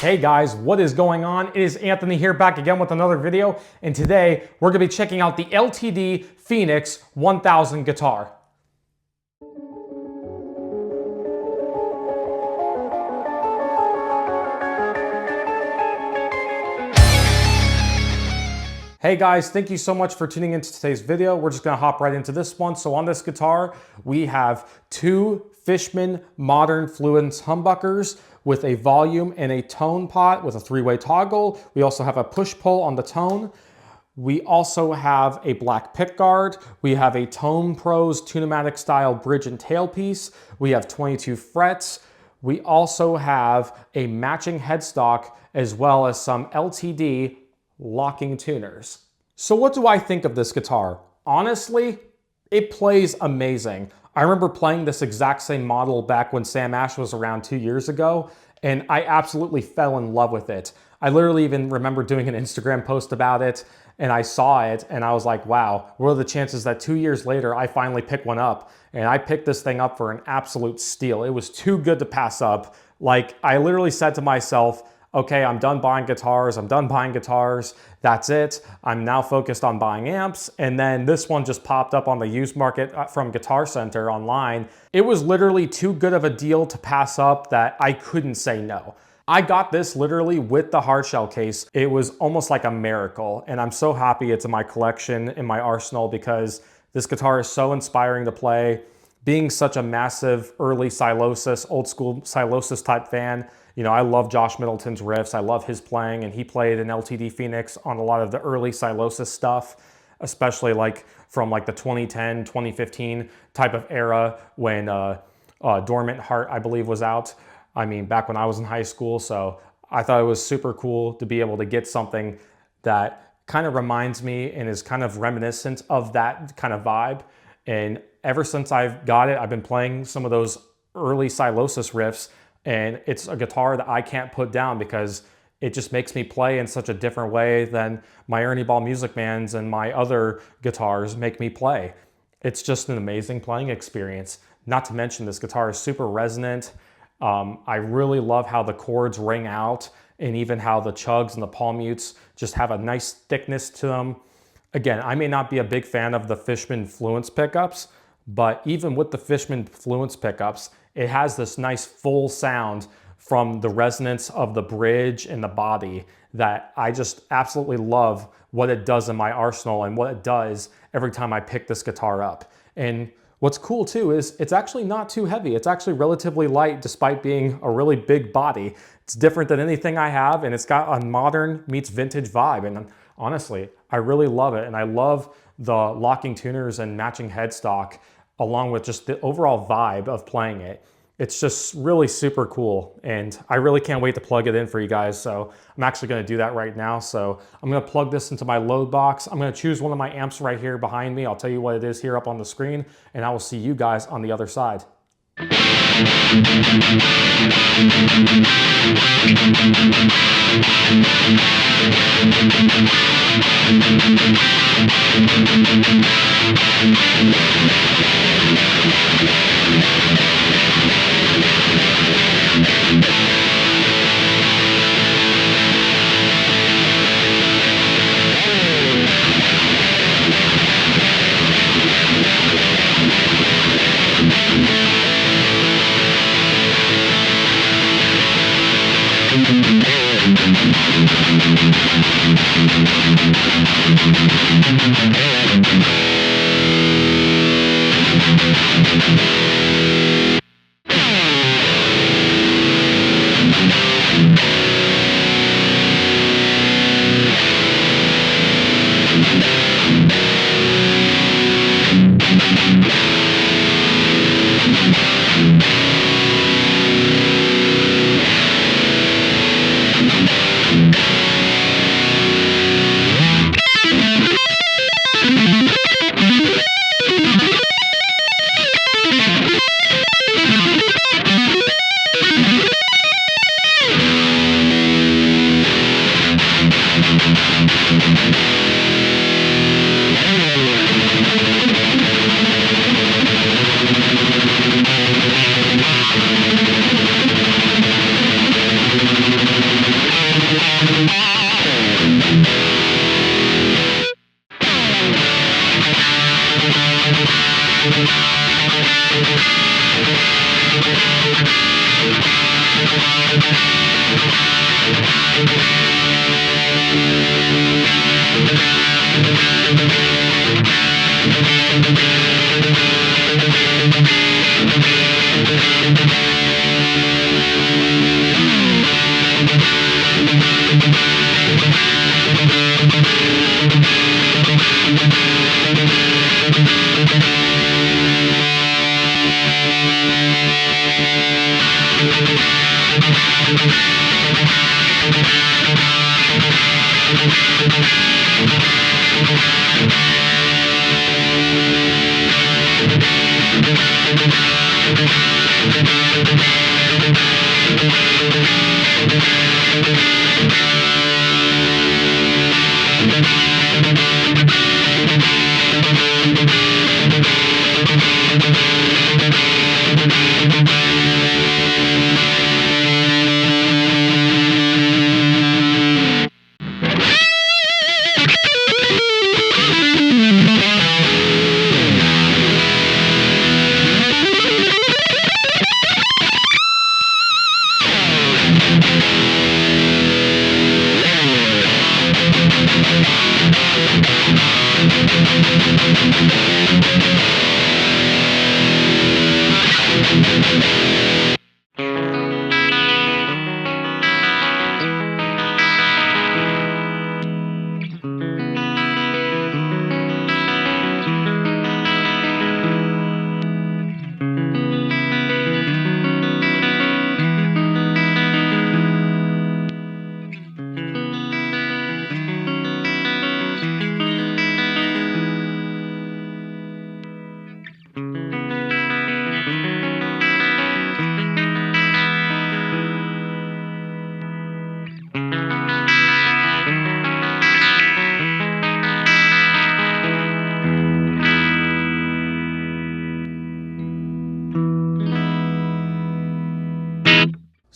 Hey guys, what is going on? It is Anthony here, back again with another video, and today we're going to be checking out the LTD Phoenix 1000 guitar. Hey guys, thank you so much for tuning into today's video. We're just gonna hop right into this one. So on this guitar, we have two Fishman modern Fluence humbuckers with a volume and a tone pot with a three-way toggle. We also have a push-pull on the tone. We also have a black pickguard. We have a Tone Pros Tune-O-Matic style bridge and tailpiece. We have 22 frets. We also have a matching headstock as well as some LTD locking tuners. So what do I think of this guitar? Honestly, it plays amazing. I remember playing this exact same model back when Sam Ash was around 2 years ago, and I absolutely fell in love with it. I literally even remember doing an Instagram post about it, and I saw it, and I was like, wow, what are the chances that 2 years later I finally pick one up? And I picked this thing up for an absolute steal. It was too good to pass up. Like, I literally said to myself, okay, I'm done buying guitars, that's it. I'm now focused on buying amps. And then this one just popped up on the used market from Guitar Center online. It was literally too good of a deal to pass up that I couldn't say no. I got this literally with the hardshell case. It was almost like a miracle. And I'm so happy it's in my collection, in my arsenal, because this guitar is so inspiring to play. Being such a massive early Silosis, old school Silosis type fan, you know, I love Josh Middleton's riffs. I love his playing, and he played an LTD Phoenix on a lot of the early Silosis stuff, especially like from like the 2010, 2015 type of era when Dormant Heart, I believe, was out. I mean, back when I was in high school. So I thought it was super cool to be able to get something that kind of reminds me and is kind of reminiscent of that kind of vibe. And ever since I've got it, I've been playing some of those early Silosis riffs, and it's a guitar that I can't put down because it just makes me play in such a different way than my Ernie Ball Music Mans and my other guitars make me play. It's just an amazing playing experience. Not to mention this guitar is super resonant. I really love how the chords ring out, and even how the chugs and the palm mutes just have a nice thickness to them. Again, I may not be a big fan of the Fishman Fluence pickups, but even with the Fishman Fluence pickups, it has this nice full sound from the resonance of the bridge and the body that I just absolutely love what it does in my arsenal and what it does every time I pick this guitar up. And what's cool too is it's actually not too heavy. It's actually relatively light despite being a really big body. It's different than anything I have, and it's got a modern meets vintage vibe. And honestly, I really love it. And I love the locking tuners and matching headstock, along with just the overall vibe of playing it. It's just really super cool, and I really can't wait to plug it in for you guys. So I'm actually gonna do that right now. So I'm gonna plug this into my load box. I'm gonna choose one of my amps right here behind me. I'll tell you what it is here up on the screen, and I will see you guys on the other side.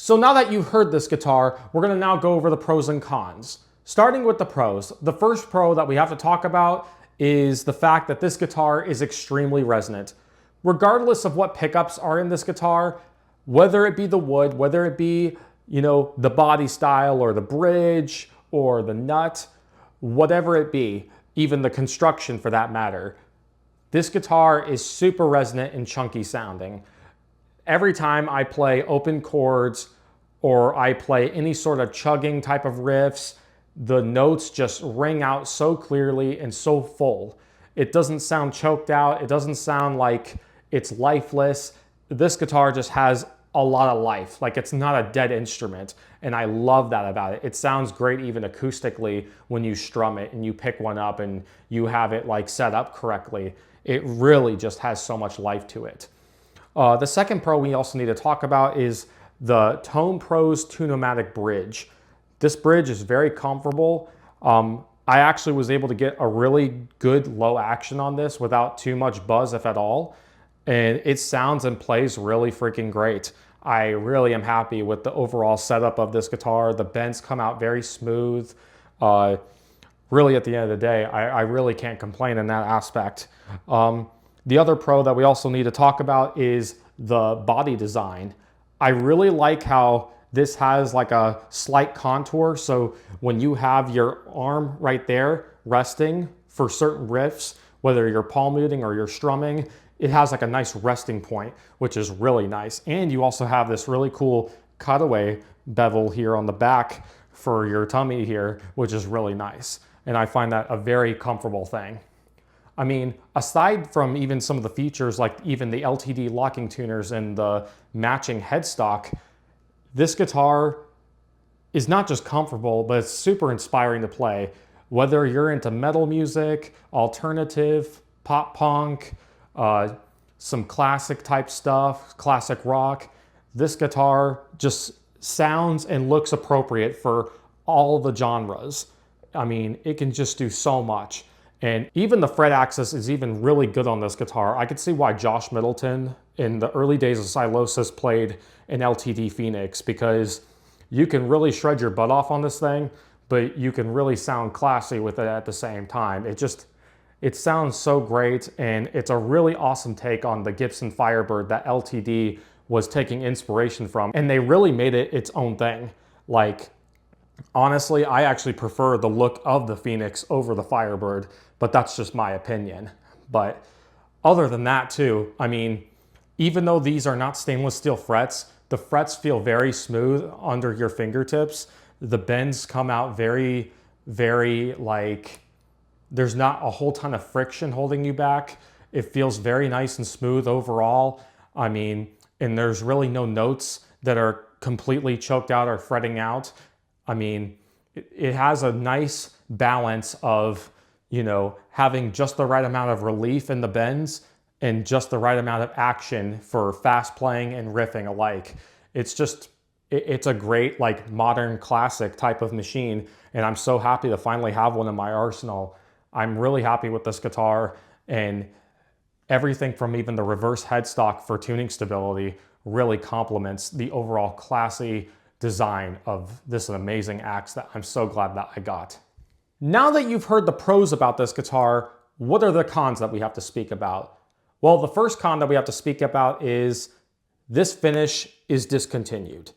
So now that you've heard this guitar, we're gonna now go over the pros and cons. Starting with the pros, the first pro that we have to talk about is the fact that this guitar is extremely resonant. Regardless of what pickups are in this guitar, whether it be the wood, whether it be, the body style or the bridge or the nut, whatever it be, even the construction for that matter, this guitar is super resonant and chunky sounding. Every time I play open chords or I play any sort of chugging type of riffs, the notes just ring out so clearly and so full. It doesn't sound choked out. It doesn't sound like it's lifeless. This guitar just has a lot of life. Like, it's not a dead instrument, and I love that about it. It sounds great even acoustically when you strum it and you pick one up and you have it like set up correctly. It really just has so much life to it. The second pro we also need to talk about is the Tone Pros Tune-O-Matic bridge. This bridge is very comfortable. I actually was able to get a really good low action on this without too much buzz, if at all. And it sounds and plays really freaking great. I really am happy with the overall setup of this guitar. The bends come out very smooth. Really, at the end of the day, I really can't complain in that aspect. The other pro that we also need to talk about is the body design. I really like how this has like a slight contour. So when you have your arm right there resting for certain riffs, whether you're palm muting or you're strumming, it has like a nice resting point, which is really nice. And you also have this really cool cutaway bevel here on the back for your tummy here, which is really nice. And I find that a very comfortable thing. I mean, aside from even some of the features, like even the LTD locking tuners and the matching headstock, this guitar is not just comfortable, but it's super inspiring to play. Whether you're into metal music, alternative, pop punk, some classic type stuff, classic rock, this guitar just sounds and looks appropriate for all the genres. I mean, it can just do so much. And even the fret access is even really good on this guitar. I could see why Josh Middleton in the early days of Silosis played an LTD Phoenix, because you can really shred your butt off on this thing, but you can really sound classy with it at the same time. It sounds so great, and it's a really awesome take on the Gibson Firebird that LTD was taking inspiration from, and they really made it its own thing. Like, honestly, I actually prefer the look of the Phoenix over the Firebird, but that's just my opinion. But other than that too, I mean, even though these are not stainless steel frets, the frets feel very smooth under your fingertips. The bends come out very, very like, there's not a whole ton of friction holding you back. It feels very nice and smooth overall. I mean, and there's really no notes that are completely choked out or fretting out. I mean, it has a nice balance of, you know, having just the right amount of relief in the bends and just the right amount of action for fast playing and riffing alike. It's just, it's a great like modern classic type of machine. And I'm so happy to finally have one in my arsenal. I'm really happy with this guitar, and everything from even the reverse headstock for tuning stability really complements the overall classy design of this amazing axe that I'm so glad that I got. Now that you've heard the pros about this guitar, what are the cons that we have to speak about? Well, the first con that we have to speak about is this finish is discontinued.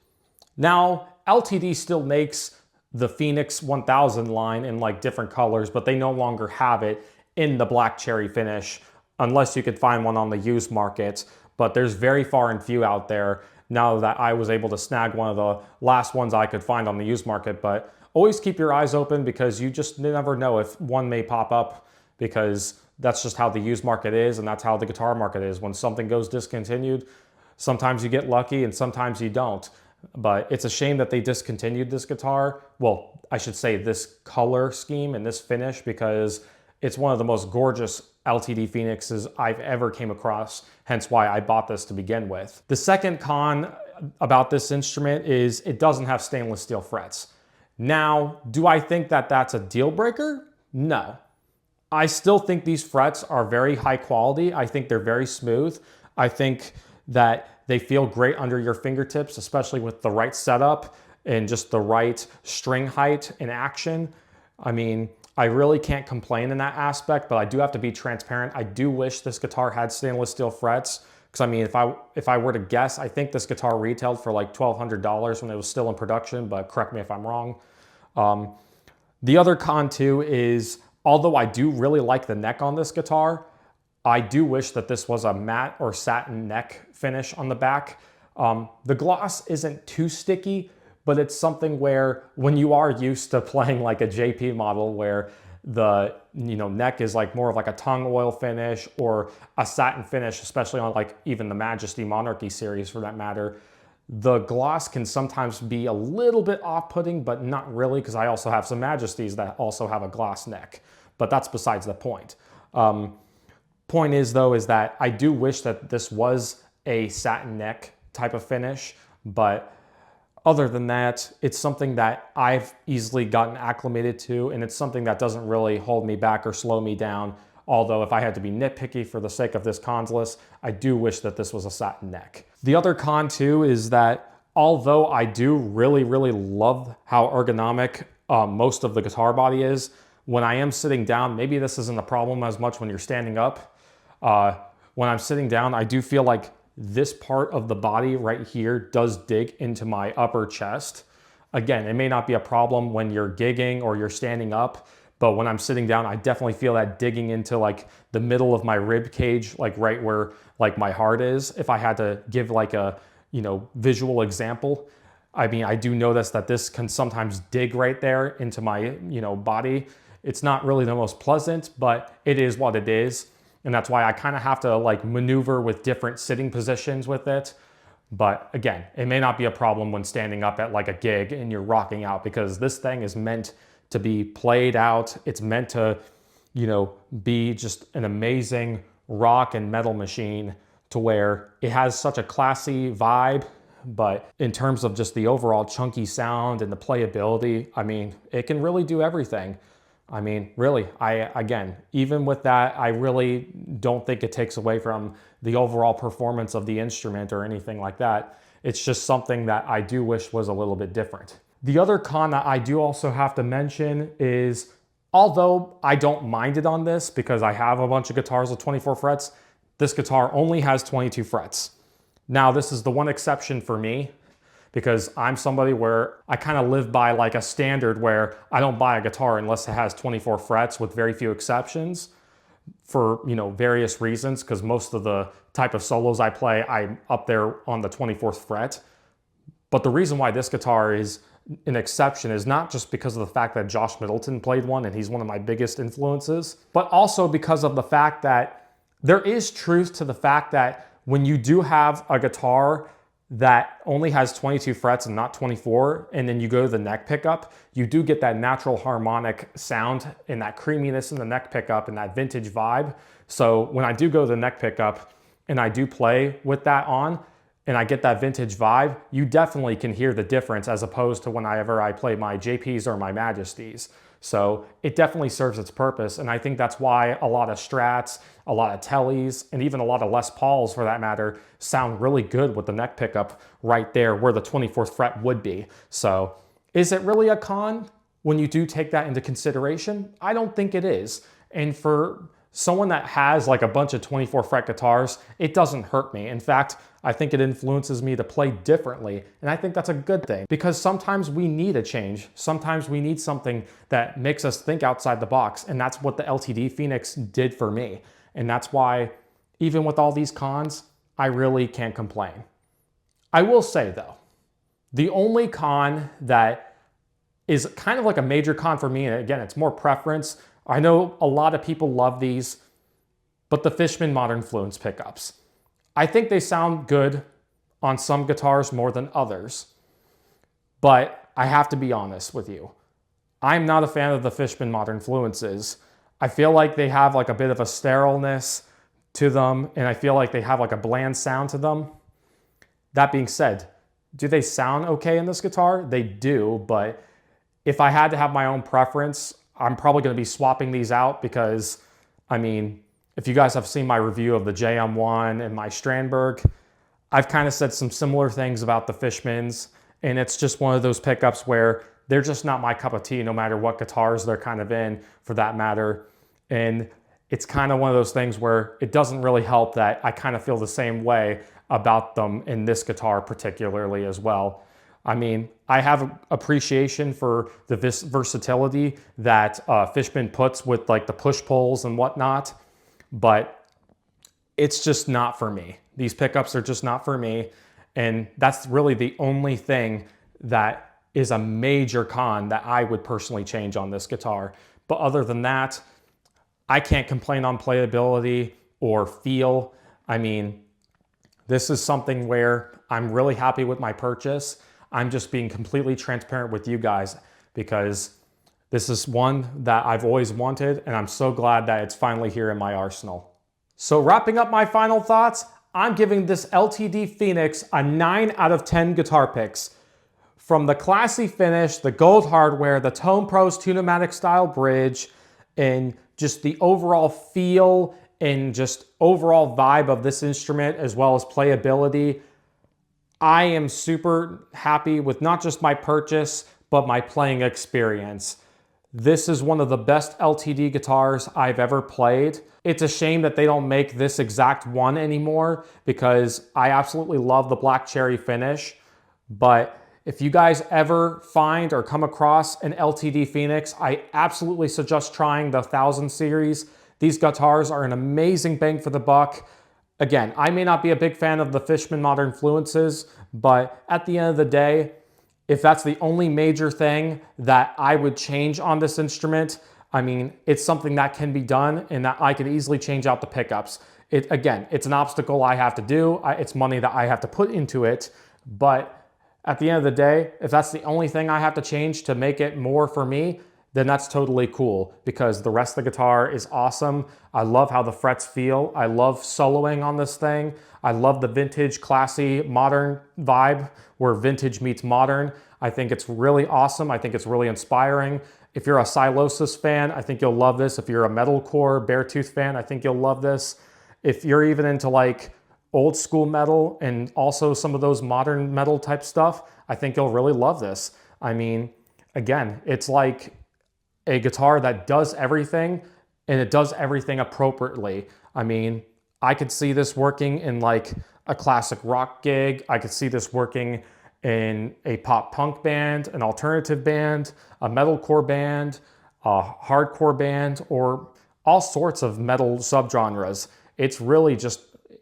Now, LTD still makes the Phoenix 1000 line in like different colors, but they no longer have it in the black cherry finish unless you could find one on the used market. But there's very far and few out there now that I was able to snag one of the last ones I could find on the used market. But always keep your eyes open, because you just never know if one may pop up, because that's just how the used market is, and that's how the guitar market is. When something goes discontinued, sometimes you get lucky and sometimes you don't. But it's a shame that they discontinued this guitar. Well, I should say this color scheme and this finish, because it's one of the most gorgeous LTD Phoenixes I've ever came across, hence why I bought this to begin with. The second con about this instrument is it doesn't have stainless steel frets. Now, do I think that that's a deal breaker? No. I still think these frets are very high quality. I think they're very smooth. I think that they feel great under your fingertips, especially with the right setup and just the right string height and action. I mean, I really can't complain in that aspect, but I do have to be transparent. I do wish this guitar had stainless steel frets, because I mean, if I were to guess, I think this guitar retailed for like $1,200 when it was still in production, but correct me if I'm wrong. The other con too is, although I do really like the neck on this guitar, I do wish that this was a matte or satin neck finish on the back. The gloss isn't too sticky, but it's something where when you are used to playing like a JP model where the neck is like more of like a tung oil finish or a satin finish, especially on like even the Majesty Monarchy series for that matter, the gloss can sometimes be a little bit off-putting, but not really, because I also have some Majesties that also have a gloss neck, but that's besides the point. Point is though, is that I do wish that this was a satin neck type of finish, but other than that, it's something that I've easily gotten acclimated to, and it's something that doesn't really hold me back or slow me down. Although if I had to be nitpicky for the sake of this cons list, I do wish that this was a satin neck. The other con too is that although I do really, really love how ergonomic most of the guitar body is, when I am sitting down, maybe this isn't a problem as much when you're standing up. When I'm sitting down, I do feel like this part of the body right here does dig into my upper chest. Again, it may not be a problem when you're gigging or you're standing up, but when I'm sitting down, I definitely feel that digging into like the middle of my rib cage, like right where like my heart is. If I had to give like a, visual example, I mean, I do notice that this can sometimes dig right there into my, body. It's not really the most pleasant, but it is what it is. And that's why I kind of have to like maneuver with different sitting positions with it. But again, it may not be a problem when standing up at like a gig and you're rocking out, because this thing is meant to be played out. It's meant to, be just an amazing rock and metal machine, to where it has such a classy vibe. But in terms of just the overall chunky sound and the playability, I mean, it can really do everything. I mean, really, again, even with that, I really don't think it takes away from the overall performance of the instrument or anything like that. It's just something that I do wish was a little bit different. The other con that I do also have to mention is, although I don't mind it on this because I have a bunch of guitars with 24 frets, this guitar only has 22 frets. Now, this is the one exception for me, because I'm somebody where I kind of live by like a standard where I don't buy a guitar unless it has 24 frets with very few exceptions for, you know, various reasons, because most of the type of solos I play, I'm up there on the 24th fret. But the reason why this guitar is an exception is not just because of the fact that Josh Middleton played one and he's one of my biggest influences, but also because of the fact that there is truth to the fact that when you do have a guitar that only has 22 frets and not 24, and then you go to the neck pickup, you do get that natural harmonic sound and that creaminess in the neck pickup and that vintage vibe. So when I do go to the neck pickup and I do play with that on, and I get that vintage vibe, you definitely can hear the difference as opposed to whenever I play my JPs or my Majesties. So it definitely serves its purpose, and I think that's why a lot of Strats, a lot of Tellys, and even a lot of Les Pauls for that matter, sound really good with the neck pickup right there where the 24th fret would be. So is it really a con when you do take that into consideration? I don't think it is. And for someone that has like a bunch of 24 fret guitars, it doesn't hurt me. In fact, I think it influences me to play differently. And I think that's a good thing, because sometimes we need a change. Sometimes we need something that makes us think outside the box. And that's what the LTD Phoenix did for me. And that's why, even with all these cons, I really can't complain. I will say though, the only con that is kind of like a major con for me, and again, it's more preference. I know a lot of people love these, but the Fishman Modern Fluence pickups. I think they sound good on some guitars more than others, but I have to be honest with you. I'm not a fan of the Fishman Modern Fluences. I feel like they have like a bit of a sterileness to them, and I feel like they have like a bland sound to them. That being said, do they sound okay in this guitar? They do, but if I had to have my own preference, I'm probably going to be swapping these out because, I mean, if you guys have seen my review of the JM1 and my Strandberg, I've kind of said some similar things about the Fishmans, and it's just one of those pickups where they're just not my cup of tea no matter what guitars they're kind of in for that matter. And it's kind of one of those things where it doesn't really help that I kind of feel the same way about them in this guitar particularly as well. I mean, I have appreciation for the versatility that Fishman puts with like the push pulls and whatnot, but it's just not for me. These pickups are just not for me. And that's really the only thing that is a major con that I would personally change on this guitar. But other than that, I can't complain on playability or feel. I mean, this is something where I'm really happy with my purchase. I'm just being completely transparent with you guys because this is one that I've always wanted, and I'm so glad that it's finally here in my arsenal. So wrapping up my final thoughts, I'm giving this LTD Phoenix a 9 out of 10 guitar picks. From the classy finish, the gold hardware, the Tone Pros Tune-O-Matic style bridge, and just the overall feel and just overall vibe of this instrument as well as playability, I am super happy with not just my purchase, but my playing experience. This is one of the best LTD guitars I've ever played. It's a shame that they don't make this exact one anymore because I absolutely love the black cherry finish. But if you guys ever find or come across an LTD Phoenix, I absolutely suggest trying the 1000 series. These guitars are an amazing bang for the buck. Again, I may not be a big fan of the Fishman Modern Fluences, but at the end of the day, if that's the only major thing that I would change on this instrument, I mean, it's something that can be done and that I could easily change out the pickups. Again, it's an obstacle I have to do. It's money that I have to put into it. But at the end of the day, if that's the only thing I have to change to make it more for me, then that's totally cool because the rest of the guitar is awesome. I love how the frets feel. I love soloing on this thing. I love the vintage, classy, modern vibe where vintage meets modern. I think it's really awesome. I think it's really inspiring. If you're a Silosis fan, I think you'll love this. If you're a metalcore Beartooth fan, I think you'll love this. If you're even into like old school metal and also some of those modern metal type stuff, I think you'll really love this. I mean, again, it's like a guitar that does everything and it does everything appropriately. I mean, I could see this working in like a classic rock gig. I could see this working in a pop punk band, an alternative band, a metalcore band, a hardcore band, or all sorts of metal subgenres. It's really just,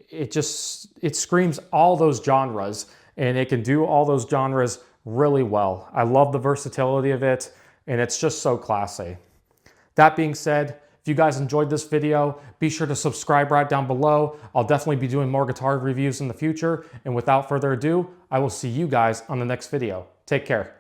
it screams all those genres, and it can do all those genres really well. I love the versatility of it, and it's just so classy. That being said, if you guys enjoyed this video, be sure to subscribe right down below. I'll definitely be doing more guitar reviews in the future. And without further ado, I will see you guys on the next video. Take care.